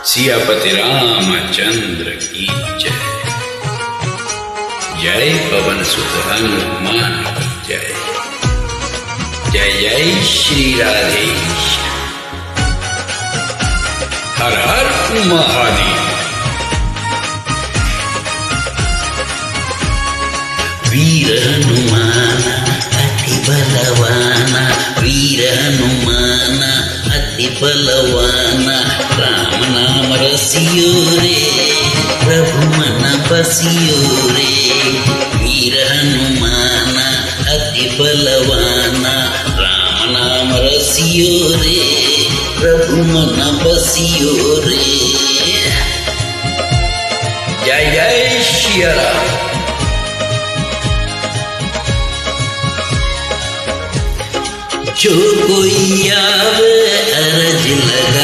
सियापति रामचंद्र की जय। जय पवन सुत हनुमान की जय। जय जय श्री राधेश। हर हर महादेव। वीर हनुमान अति बलवाना, वीर हनुमान अति बलवाना। राम नाम रसियो रे, प्रभु मन बसियो रे। वीर हनुमान अति बलवाना, राम नाम रसियो रे, प्रभु मन बसियो रे। जय जय श्री राम। जो कोई आवे अरज लगा